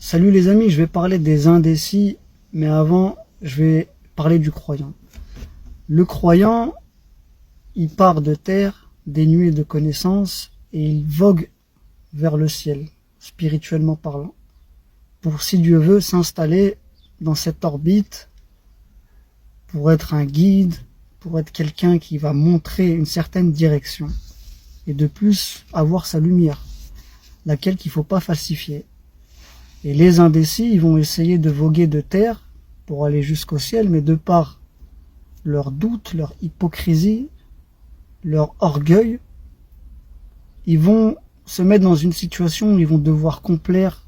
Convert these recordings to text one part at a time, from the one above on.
Salut les amis, je vais parler des indécis, mais avant, je vais parler du croyant. Le croyant, il part de terre, dénué de connaissances, et il vogue vers le ciel, spirituellement parlant, pour, si Dieu veut, s'installer dans cette orbite, pour être un guide, pour être quelqu'un qui va montrer une certaine direction, et de plus, avoir sa lumière, laquelle qu'il ne faut pas falsifier. Et les indécis, ils vont essayer de voguer de terre pour aller jusqu'au ciel, mais de par leur doute, leur hypocrisie, leur orgueil, ils vont se mettre dans une situation où ils vont devoir complaire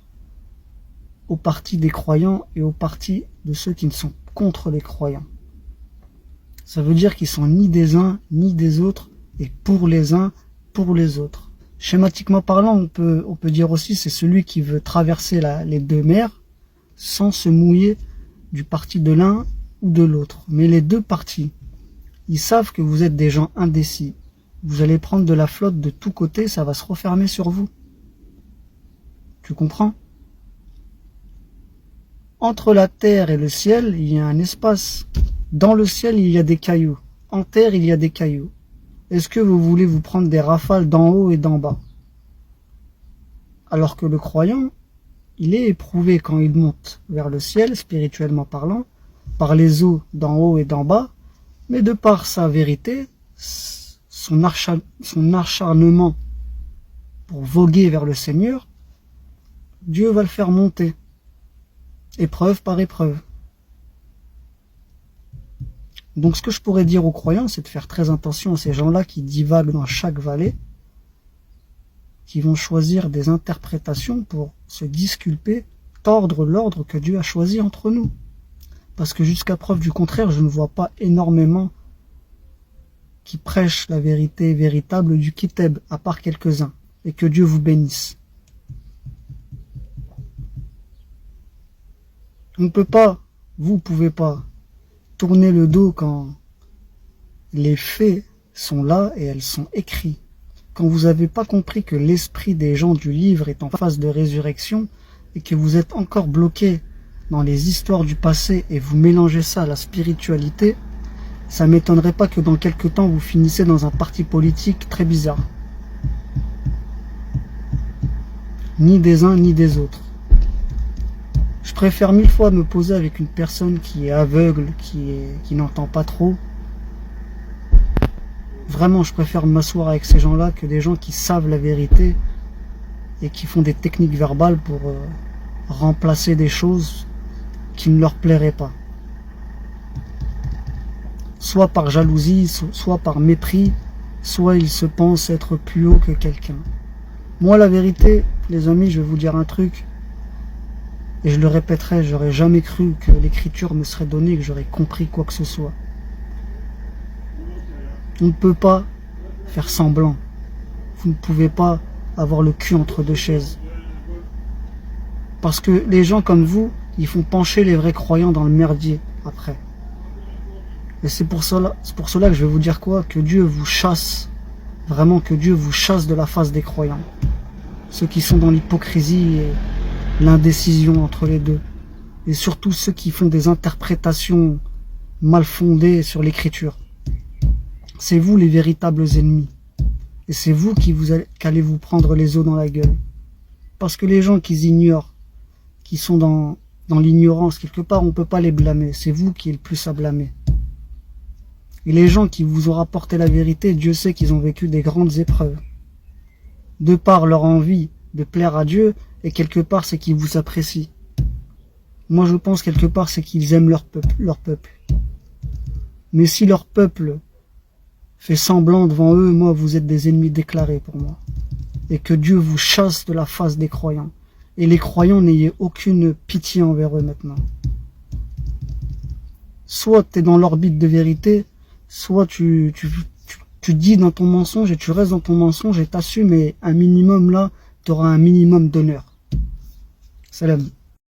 au parti des croyants et au parti de ceux qui ne sont contre les croyants. Ça veut dire qu'ils sont ni des uns ni des autres, et pour les uns, pour les autres. Schématiquement parlant, on peut dire aussi c'est celui qui veut traverser les deux mers sans se mouiller du parti de l'un ou de l'autre. Mais les deux partis, ils savent que vous êtes des gens indécis. Vous allez prendre de la flotte de tous côtés, ça va se refermer sur vous. Tu comprends? Entre la terre et le ciel, il y a un espace. Dans le ciel, il y a des cailloux. En terre, il y a des cailloux. Est-ce que vous voulez vous prendre des rafales d'en haut et d'en bas? Alors que le croyant, il est éprouvé quand il monte vers le ciel, spirituellement parlant, par les eaux d'en haut et d'en bas, mais de par sa vérité, son acharnement pour voguer vers le Seigneur, Dieu va le faire monter, épreuve par épreuve. Donc ce que je pourrais dire aux croyants, c'est de faire très attention à ces gens-là qui divaguent dans chaque vallée, qui vont choisir des interprétations pour se disculper, tordre l'ordre que Dieu a choisi entre nous. Parce que jusqu'à preuve du contraire, je ne vois pas énormément qui prêchent la vérité véritable du Kitab, à part quelques-uns, et que Dieu vous bénisse. On ne peut pas, vous ne pouvez pas, tourner le dos quand les faits sont là et elles sont écrits. Quand vous n'avez pas compris que l'esprit des gens du livre est en phase de résurrection et que vous êtes encore bloqué dans les histoires du passé et vous mélangez ça à la spiritualité, ça ne m'étonnerait pas que dans quelques temps vous finissez dans un parti politique très bizarre. Ni des uns ni des autres. Je préfère 1000 fois me poser avec une personne qui est aveugle, qui n'entend pas trop. Vraiment, je préfère m'asseoir avec ces gens-là que des gens qui savent la vérité et qui font des techniques verbales pour remplacer des choses qui ne leur plairaient pas. Soit par jalousie, soit par mépris, soit ils se pensent être plus haut que quelqu'un. Moi, la vérité, les amis, je vais vous dire un truc. Et je le répéterai, j'aurais jamais cru que l'écriture me serait donnée, que j'aurais compris quoi que ce soit. On ne peut pas faire semblant. Vous ne pouvez pas avoir le cul entre deux chaises. Parce que les gens comme vous, ils font pencher les vrais croyants dans le merdier après. Et c'est pour cela que je vais vous dire quoi? Que Dieu vous chasse. Vraiment que Dieu vous chasse de la face des croyants. Ceux qui sont dans l'hypocrisie et l'indécision entre les deux. Et surtout ceux qui font des interprétations mal fondées sur l'écriture. C'est vous les véritables ennemis. Et c'est vous qui allez vous prendre les os dans la gueule. Parce que les gens qui ignorent, qui sont dans l'ignorance, quelque part, on ne peut pas les blâmer. C'est vous qui êtes le plus à blâmer. Et les gens qui vous ont rapporté la vérité, Dieu sait qu'ils ont vécu des grandes épreuves. De par leur envie de plaire à Dieu, et quelque part, c'est qu'ils vous apprécient. Moi, je pense quelque part, c'est qu'ils aiment leur peuple. Mais si leur peuple fait semblant devant eux, moi, vous êtes des ennemis déclarés pour moi. Et que Dieu vous chasse de la face des croyants. Et les croyants, n'ayez aucune pitié envers eux maintenant. Soit tu es dans l'orbite de vérité, soit tu dis dans ton mensonge et tu restes dans ton mensonge et t'assumes, et un minimum là, tu auras un minimum d'honneur. Salam.